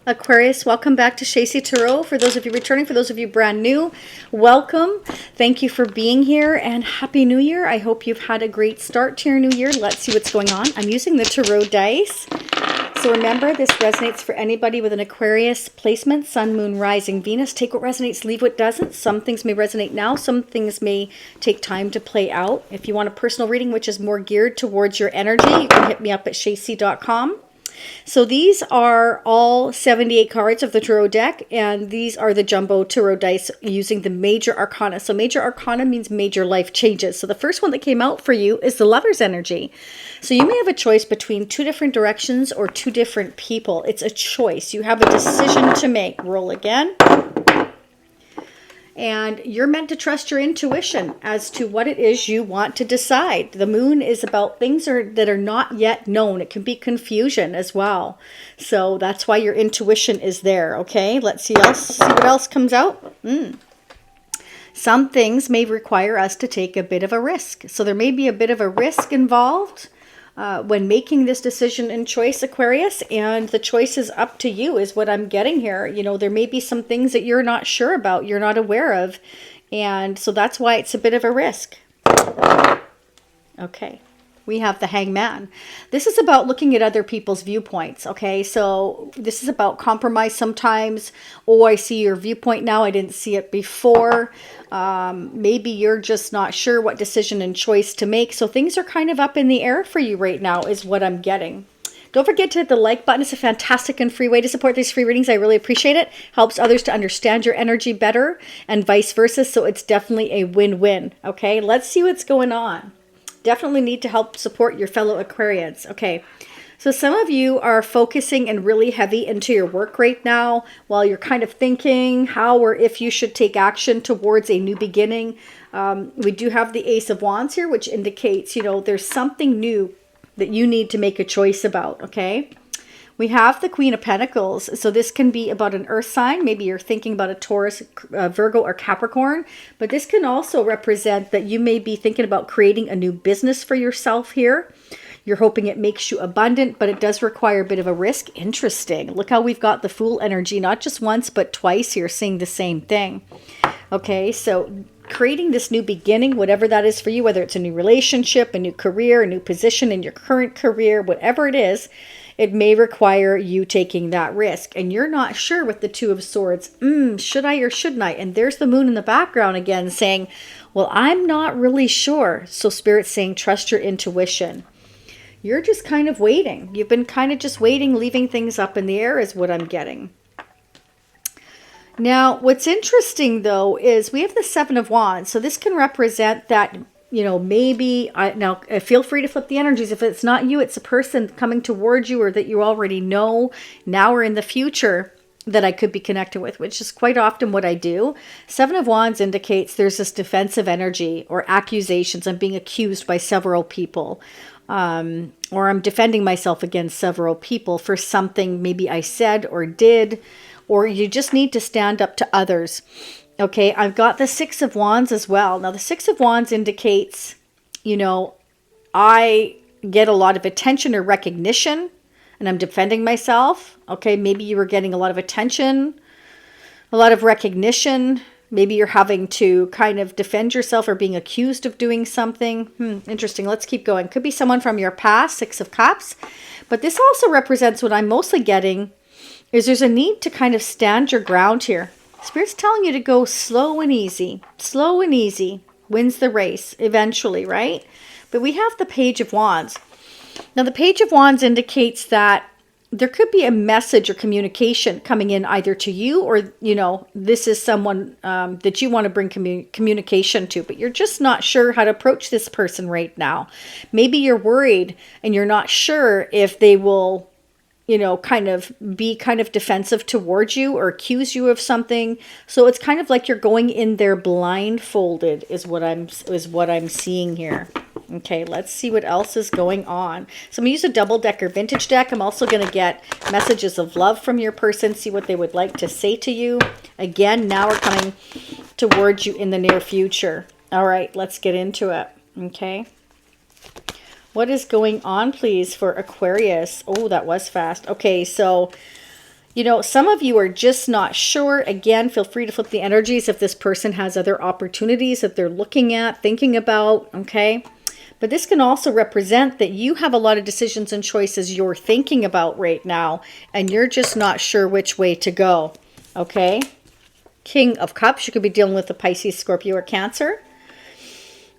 Aquarius, welcome back to Shacy Tarot. For those of you returning, for those of you brand new, welcome. Thank you for being here and Happy New Year. I hope you've had a great start to your new year. Let's see what's going on. I'm using the Tarot dice. So remember, this resonates for anybody with an Aquarius placement, Sun, Moon, Rising, Venus. Take what resonates, leave what doesn't. Some things may resonate now. Some things may take time to play out. If you want a personal reading, which is more geared towards your energy, you can hit me up at shacy.com. So these are all 78 cards of the Tarot deck, and these are the jumbo Tarot dice using the major arcana. So major arcana means major life changes. So the first one that came out for you is the Lover's energy. So you may have a choice between two different directions or two different people. It's a choice. You have a decision to make. Roll again. And you're meant to trust your intuition as to what it is you want to decide. The moon is about things that are not yet known. It can be confusion as well. So that's why your intuition is there. Okay, let's see what else comes out. Some things may require us to take a bit of a risk. So there may be a bit of a risk involved when making this decision and choice, Aquarius, and the choice is up to you is what I'm getting here. You know, there may be some things that you're not sure about, you're not aware of, and so that's why it's a bit of a risk. Okay, we have the Hangman. This is about looking at other people's viewpoints, okay? So this is about compromise sometimes. Oh, I see your viewpoint now. I didn't see it before. Maybe you're just not sure what decision and choice to make. So things are kind of up in the air for you right now is what I'm getting. Don't forget to hit the like button. It's a fantastic and free way to support these free readings. I really appreciate it. Helps others to understand your energy better and vice versa. So it's definitely a win-win. Okay, let's see what's going on. Definitely need to help support your fellow Aquarians. Okay, so some of you are focusing and really heavy into your work right now while you're kind of thinking how or if you should take action towards a new beginning. We do have the Ace of Wands here, which indicates, you know, there's something new that you need to make a choice about, okay? We have the Queen of Pentacles. So this can be about an earth sign. Maybe you're thinking about a Taurus, Virgo, or Capricorn. But this can also represent that you may be thinking about creating a new business for yourself here. You're hoping it makes you abundant, but it does require a bit of a risk. Interesting. Look how we've got the Fool energy, not just once, but twice here, saying the same thing. Okay, so creating this new beginning, whatever that is for you, whether it's a new relationship, a new career, a new position in your current career, whatever it is, it may require you taking that risk. And you're not sure with the Two of Swords. Should I or shouldn't I? And there's the moon in the background again saying, well, I'm not really sure. So Spirit's saying, trust your intuition. You're just kind of waiting. You've been kind of just waiting, leaving things up in the air is what I'm getting. Now, what's interesting, though, is we have the Seven of Wands. So this can represent that, you know, maybe, now feel free to flip the energies. If it's not you, it's a person coming towards you or that you already know now or in the future that I could be connected with, which is quite often what I do. Seven of Wands indicates there's this defensive energy or accusations. I'm being accused by several people. Or I'm defending myself against several people for something maybe I said or did, or you just need to stand up to others. Okay, I've got the Six of Wands as well. Now, the Six of Wands indicates, you know, I get a lot of attention or recognition, and I'm defending myself. Okay, maybe you were getting a lot of attention, a lot of recognition. Maybe you're having to kind of defend yourself or being accused of doing something. Interesting. Let's keep going. Could be someone from your past, Six of Cups. But this also represents what I'm mostly getting is there's a need to kind of stand your ground here. Spirit's telling you to go slow and easy. Slow and easy wins the race eventually, right? But we have the Page of Wands. Now, the Page of Wands indicates that there could be a message or communication coming in either to you or, you know, this is someone that you want to bring communication to, but you're just not sure how to approach this person right now. Maybe you're worried and you're not sure if they will, you know, kind of be kind of defensive towards you or accuse you of something. So it's kind of like you're going in there blindfolded is what I'm seeing here. Okay, let's see what else is going on. So I'm going to use a double-decker vintage deck. I'm also going to get messages of love from your person, see what they would like to say to you. Again, now we're coming towards you in the near future. All right, let's get into it. Okay. What is going on, please, for Aquarius? Oh, that was fast. Okay, so You know, some of you are just not sure. Again, feel free to flip the energies if this person has other opportunities that they're looking at, thinking about, okay? But this can also represent that you have a lot of decisions and choices you're thinking about right now, and you're just not sure which way to go, okay? King of Cups, you could be dealing with a Pisces, Scorpio, or Cancer.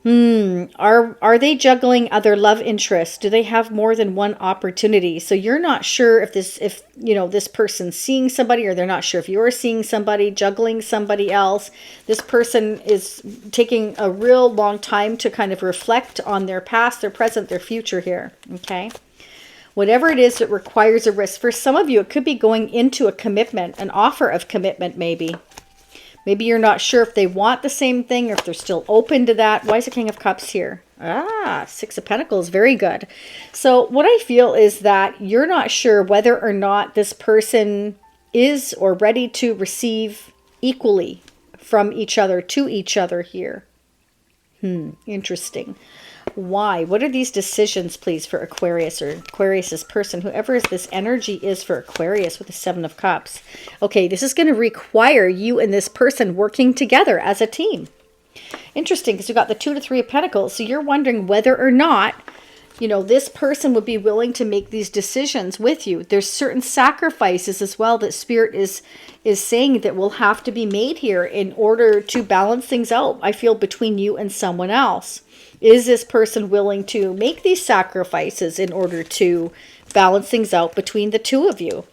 Are they juggling other love interests? Do they have more than one opportunity? So you're not sure if this person's seeing somebody, or they're not sure if you're seeing somebody, juggling somebody else. This person is taking a real long time to kind of reflect on their past, their present, their future here, okay? Whatever it is, it requires a risk. For some of you, it could be going into a commitment, an offer of commitment maybe. Maybe you're not sure if they want the same thing or if they're still open to that. Why is the King of Cups here? Six of Pentacles. Very good. So what I feel is that you're not sure whether or not this person is or ready to receive equally from each other to each other here. Interesting. Why? What are these decisions, please, for Aquarius or Aquarius's person? Whoever this energy is for Aquarius with the Seven of Cups. Okay, this is going to require you and this person working together as a team. Interesting, because you got the 2 to 3 of Pentacles. So you're wondering whether or not, you know, this person would be willing to make these decisions with you. There's certain sacrifices as well that Spirit is saying that will have to be made here in order to balance things out, I feel, between you and someone else. Is this person willing to make these sacrifices in order to balance things out between the two of you?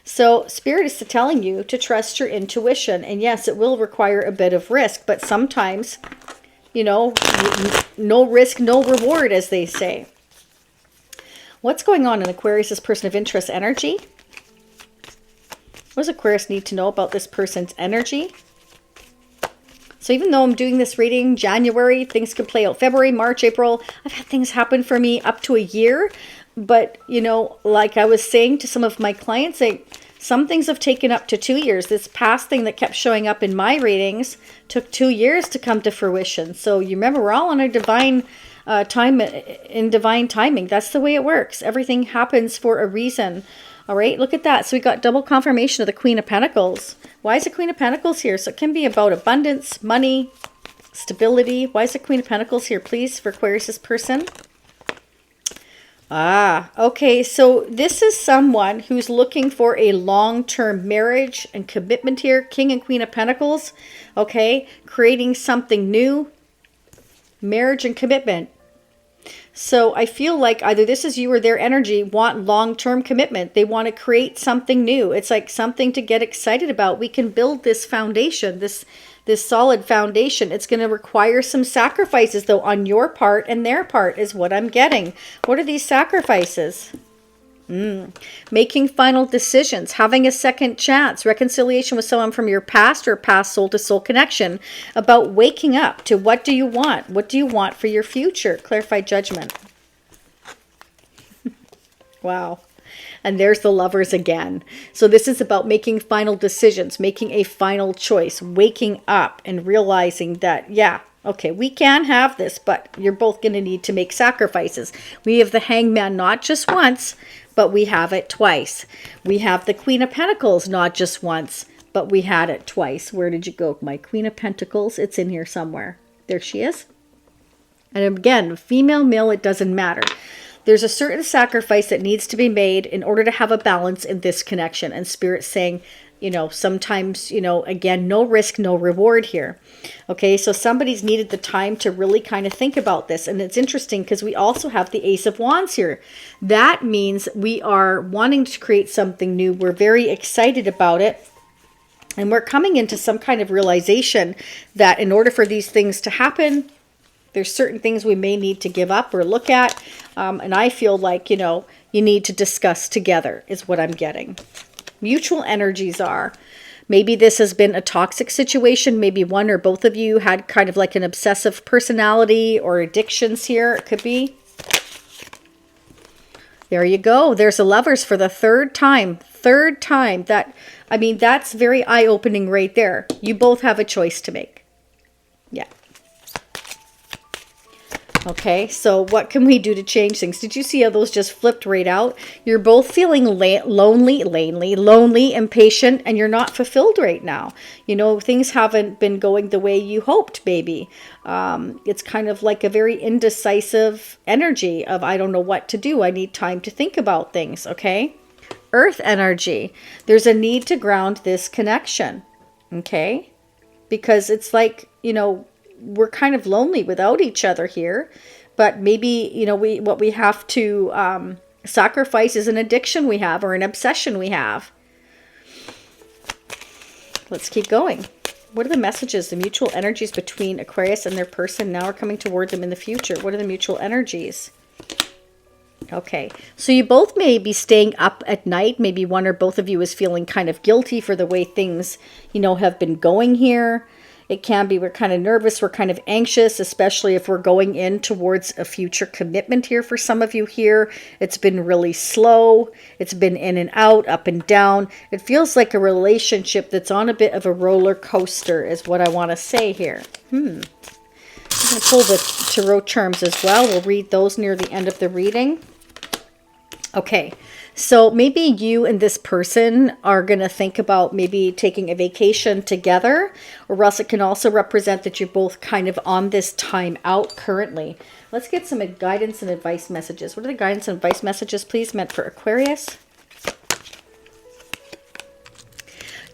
So Spirit is telling you to trust your intuition. And yes, it will require a bit of risk, but sometimes, you know, no risk, no reward, as they say. What's going on in Aquarius's person of interest energy? What does Aquarius need to know about this person's energy? So even though I'm doing this reading January, things could play out February, March, April. I've had things happen for me up to a year. But, you know, like I was saying to some of my clients, some things have taken up to 2 years. This past thing that kept showing up in my readings took 2 years to come to fruition. So you remember, we're all on a divine divine timing. That's the way it works. Everything happens for a reason. All right, look at that. So we got double confirmation of the Queen of Pentacles. Why is the Queen of Pentacles here? So it can be about abundance, money, stability. Why is the Queen of Pentacles here, please, for Aquarius's person? Okay, so this is someone who's looking for a long-term marriage and commitment here. King and Queen of Pentacles, okay, creating something new, marriage and commitment. So I feel like either this is you or their energy want long-term commitment. They want to create something new. It's like something to get excited about. We can build this foundation, this solid foundation. It's going to require some sacrifices, though, on your part and their part is what I'm getting. What are these sacrifices? Making final decisions, having a second chance, reconciliation with someone from your past or past soul-to-soul connection, about waking up to what do you want? What do you want for your future? Clarify judgment. Wow. And there's the Lovers again. So this is about making final decisions, making a final choice, waking up and realizing that, yeah, okay, we can have this, but you're both going to need to make sacrifices. We have the Hangman not just once, but we have it twice. We have the Queen of Pentacles not just once, but we had it twice. Where did you go? My Queen of Pentacles, it's in here somewhere. There she is. And again, female, male, it doesn't matter. There's a certain sacrifice that needs to be made in order to have a balance in this connection. And Spirit's saying, you know, sometimes, you know, again, no risk, no reward here. Okay, so somebody's needed the time to really kind of think about this. And it's interesting because we also have the Ace of Wands here. That means we are wanting to create something new. We're very excited about it. And we're coming into some kind of realization that in order for these things to happen, there's certain things we may need to give up or look at. And I feel like, you know, you need to discuss together is what I'm getting. Mutual energies are. Maybe this has been a toxic situation. Maybe one or both of you had kind of like an obsessive personality or addictions here. It could be. There you go. There's a Lovers for the third time. Third time. That, I mean, that's very eye-opening right there. You both have a choice to make. Yeah. Okay, so what can we do to change things? Did you see how those just flipped right out? You're both feeling lonely, impatient, and you're not fulfilled right now. You know, things haven't been going the way you hoped, baby. It's kind of like a very indecisive energy of, I don't know what to do. I need time to think about things, okay? Earth energy. There's a need to ground this connection, okay? Because it's like, you know, we're kind of lonely without each other here, but maybe, you know, what we have to sacrifice is an addiction we have or an obsession we have. Let's keep going. What are the messages, the mutual energies between Aquarius and their person now are coming toward them in the future? What are the mutual energies? Okay, so you both may be staying up at night. Maybe one or both of you is feeling kind of guilty for the way things, you know, have been going here. It can be we're kind of nervous, we're kind of anxious, especially if we're going in towards a future commitment here for some of you here. It's been really slow. It's been in and out, up and down. It feels like a relationship that's on a bit of a roller coaster is what I want to say here. I'm going to pull the tarot charms as well. We'll read those near the end of the reading. Okay, so maybe you and this person are going to think about maybe taking a vacation together, or else it can also represent that you're both kind of on this time out currently. Let's get some guidance and advice messages. What are the guidance and advice messages, please, meant for Aquarius?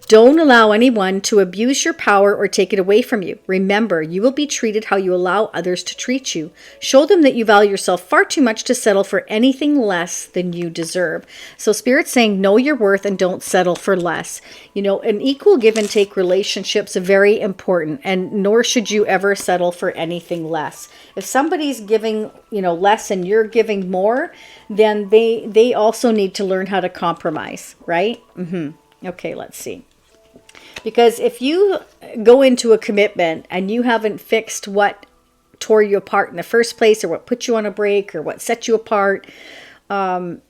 Don't allow anyone to abuse your power or take it away from you. Remember, you will be treated how you allow others to treat you. Show them that you value yourself far too much to settle for anything less than you deserve. So Spirit's saying, know your worth and don't settle for less. You know, an equal give and take relationship's very important, and nor should you ever settle for anything less. If somebody's giving, you know, less and you're giving more, then they also need to learn how to compromise, right? Okay, let's see. Because if you go into a commitment and you haven't fixed what tore you apart in the first place, or what put you on a break, or what set you apart, that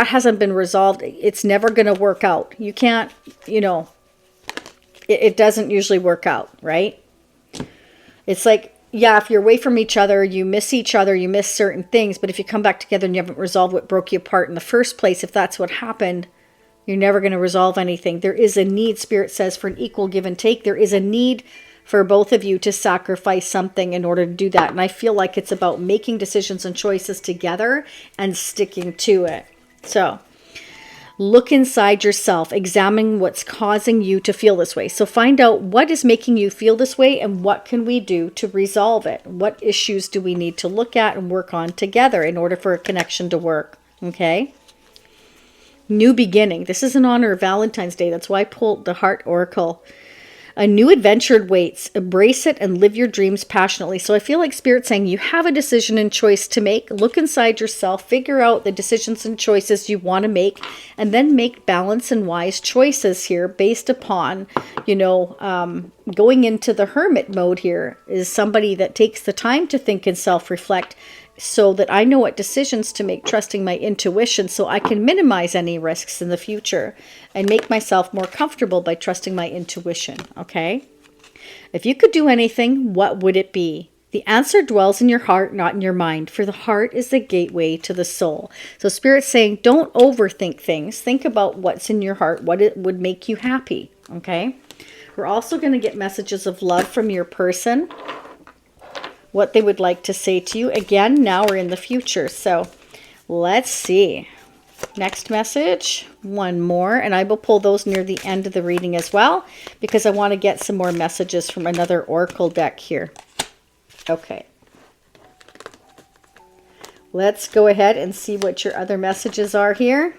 hasn't been resolved, it's never going to work out. You can't, you know, it doesn't usually work out, right? It's like, yeah, if you're away from each other, you miss certain things. But if you come back together and you haven't resolved what broke you apart in the first place, if that's what happened, you're never going to resolve anything. There is a need, Spirit says, for an equal give and take. There is a need for both of you to sacrifice something in order to do that. And I feel like it's about making decisions and choices together and sticking to it. So look inside yourself, examine what's causing you to feel this way. So find out what is making you feel this way and what can we do to resolve it. What issues do we need to look at and work on together in order for a connection to work? Okay. New beginning. This is in honor of Valentine's Day. That's why I pulled the Heart Oracle. A new adventure waits. Embrace it and live your dreams passionately. So I feel like Spirit's saying you have a decision and choice to make. Look inside yourself. Figure out the decisions and choices you want to make. And then make balanced and wise choices here based upon, you know, going into the hermit mode here is somebody that takes the time to think and self-reflect, so that I know what decisions to make, trusting my intuition, so I can minimize any risks in the future and make myself more comfortable by trusting my intuition, okay? If you could do anything, what would it be? The answer dwells in your heart, not in your mind, for the heart is the gateway to the soul. So Spirit's saying, don't overthink things. Think about what's in your heart, what it would make you happy, okay? We're also going to get messages of love from your person, what they would like to say to you. Again, now we're in the future. So let's see. Next message, one more, and I will pull those near the end of the reading as well, because I want to get some more messages from another oracle deck here. Okay. Let's go ahead and see what your other messages are here.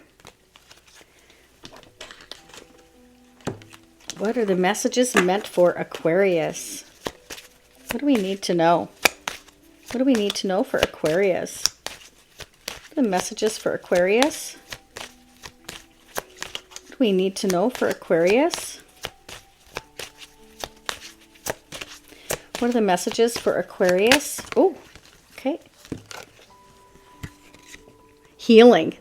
What are the messages meant for Aquarius? What do we need to know? What do we need to know for Aquarius? What are the messages for Aquarius? What do we need to know for Aquarius? What are the messages for Aquarius? Oh, okay. Healing.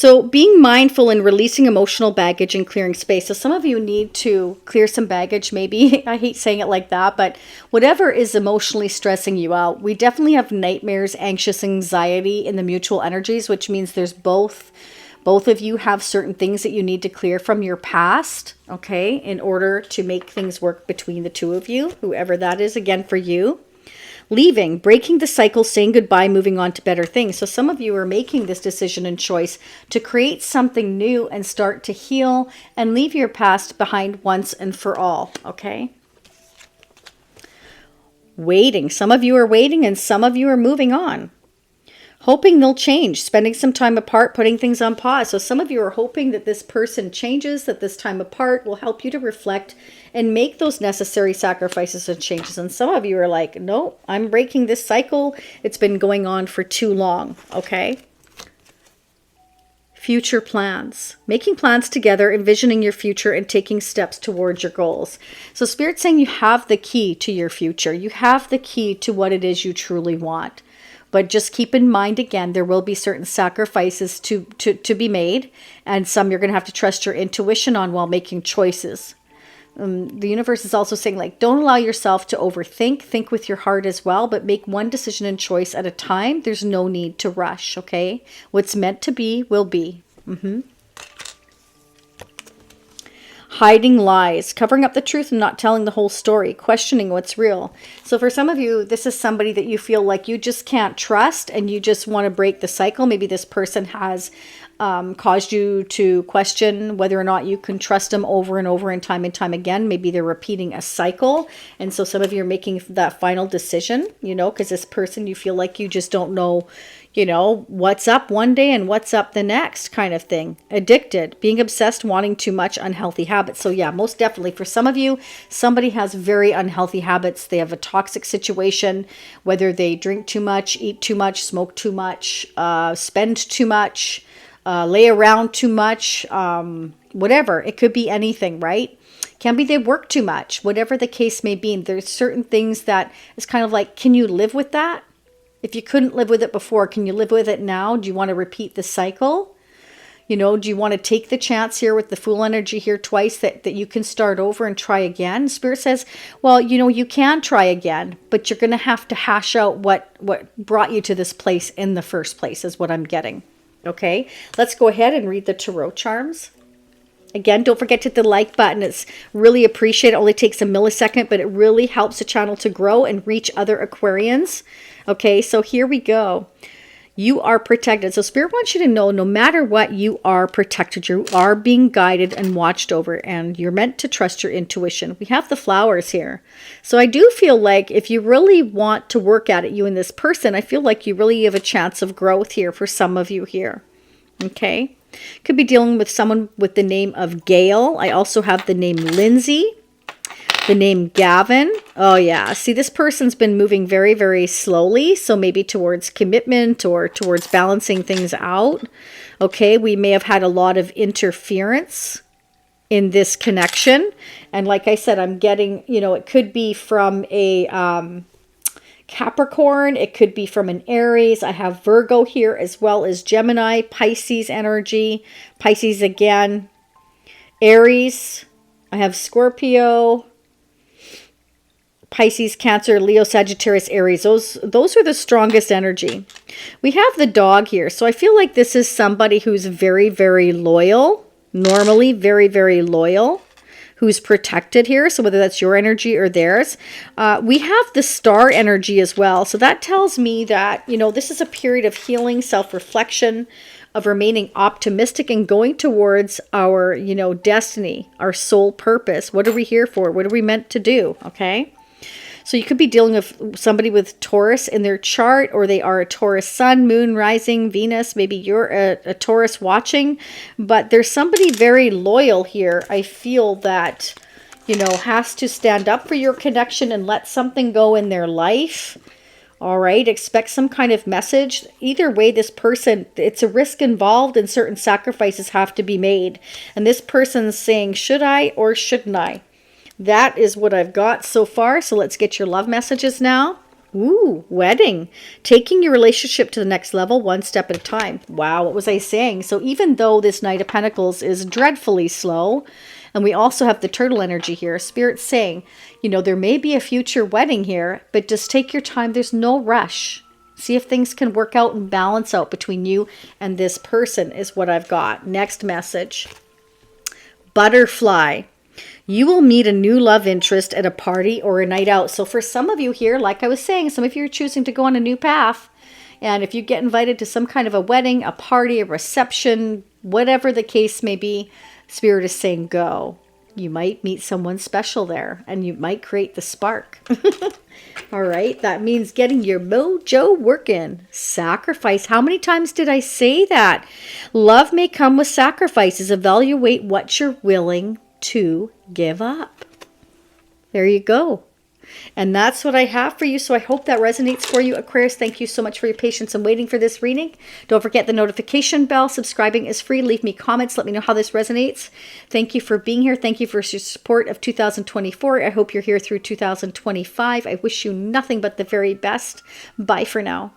So being mindful and releasing emotional baggage and clearing space. So some of you need to clear some baggage, maybe. I hate saying it like that, but whatever is emotionally stressing you out. We definitely have nightmares, anxious anxiety in the mutual energies, which means there's both of you have certain things that you need to clear from your past, okay, in order to make things work between the two of you, whoever that is, again, for you. Leaving, breaking the cycle, saying goodbye, moving on to better things. So some of you are making this decision and choice to create something new and start to heal and leave your past behind once and for all, okay? Waiting. Some of you are waiting and some of you are moving on. Hoping they'll change, spending some time apart, putting things on pause. So some of you are hoping that this person changes, that this time apart will help you to reflect and make those necessary sacrifices and changes. And some of you are like, no, I'm breaking this cycle. It's been going on for too long, okay? Future plans. Making plans together, envisioning your future, and taking steps towards your goals. So Spirit's saying you have the key to your future. You have the key to what it is you truly want. But just keep in mind, again, there will be certain sacrifices to be made. And some you're going to have to trust your intuition on while making choices. The universe is also saying, like, don't allow yourself to overthink. Think with your heart as well. But make one decision and choice at a time. There's no need to rush, okay? What's meant to be will be. Hiding lies, covering up the truth and not telling the whole story, questioning what's real. So for some of you, this is somebody that you feel like you just can't trust and you just want to break the cycle. Maybe this person has caused you to question whether or not you can trust them over and over and time again. Maybe they're repeating a cycle. And so some of you are making that final decision, you know, because this person, you feel like you just don't know, you know, what's up one day and what's up the next kind of thing. Addicted, being obsessed, wanting too much, unhealthy habits. So yeah, most definitely for some of you, somebody has very unhealthy habits. They have a toxic situation, whether they drink too much, eat too much, smoke too much, spend too much, lay around too much, whatever. It could be anything, right? Can be they work too much, whatever the case may be. There's certain things that it's kind of like, can you live with that? If you couldn't live with it before, can you live with it now? Do you want to repeat the cycle? You know, do you want to take the chance here with the Fool energy here twice that you can start over and try again? Spirit says, well, you know, you can try again, but you're going to have to hash out what brought you to this place in the first place is what I'm getting. Okay, let's go ahead and read the tarot charms. Again, don't forget to hit the like button. It's really appreciated. It only takes a millisecond, but it really helps the channel to grow and reach other Aquarians. Okay, so here we go. You are protected. So Spirit wants you to know, no matter what, you are protected. You are being guided and watched over, and you're meant to trust your intuition. We have the flowers here. So I do feel like if you really want to work at it, you and this person, I feel like you really have a chance of growth here for some of you here. Okay. Could be dealing with someone with the name of Gail. I also have the name Lindsay, the name Gavin. Oh yeah, see, this person's been moving very, very slowly. So maybe towards commitment or towards balancing things out. Okay, we may have had a lot of interference in this connection. And like I said, I'm getting, you know, it could be from a Capricorn, it could be from an Aries. I have Virgo here as well as Gemini, Pisces energy, Pisces again, Aries. I have Scorpio, Pisces, Cancer, Leo, Sagittarius, Aries. Those are the strongest energy. We have the dog here. So I feel like this is somebody who's very, very loyal, normally very, very loyal, who's protected here. So whether that's your energy or theirs. We have the star energy as well. So that tells me that, you know, this is a period of healing, self-reflection, of remaining optimistic and going towards our, you know, destiny, our soul purpose. What are we here for? What are we meant to do? Okay. So you could be dealing with somebody with Taurus in their chart, or they are a Taurus Sun, Moon, Rising, Venus. Maybe you're a Taurus watching, but there's somebody very loyal here. I feel that, you know, has to stand up for your connection and let something go in their life. All right, expect some kind of message. Either way, this person, it's a risk involved and certain sacrifices have to be made. And this person's saying, should I or shouldn't I? That is what I've got so far. So let's get your love messages now. Ooh, wedding. Taking your relationship to the next level one step at a time. Wow, what was I saying? So even though this Knight of Pentacles is dreadfully slow, and we also have the turtle energy here, Spirit's saying, you know, there may be a future wedding here, but just take your time. There's no rush. See if things can work out and balance out between you and this person is what I've got. Next message. Butterfly. You will meet a new love interest at a party or a night out. So for some of you here, like I was saying, some of you are choosing to go on a new path. And if you get invited to some kind of a wedding, a party, a reception, whatever the case may be, Spirit is saying go. You might meet someone special there and you might create the spark. All right, that means getting your mojo working. Sacrifice. How many times did I say that? Love may come with sacrifices. Evaluate what you're willing to give up. There you go. And that's what I have for you. So I hope that resonates for you, Aquarius. Thank you so much for your patience and waiting for this reading. Don't forget the notification bell. Subscribing is free. Leave me comments. Let me know how this resonates. Thank you for being here. Thank you for your support of 2024. I hope you're here through 2025. I wish you nothing but the very best. Bye for now.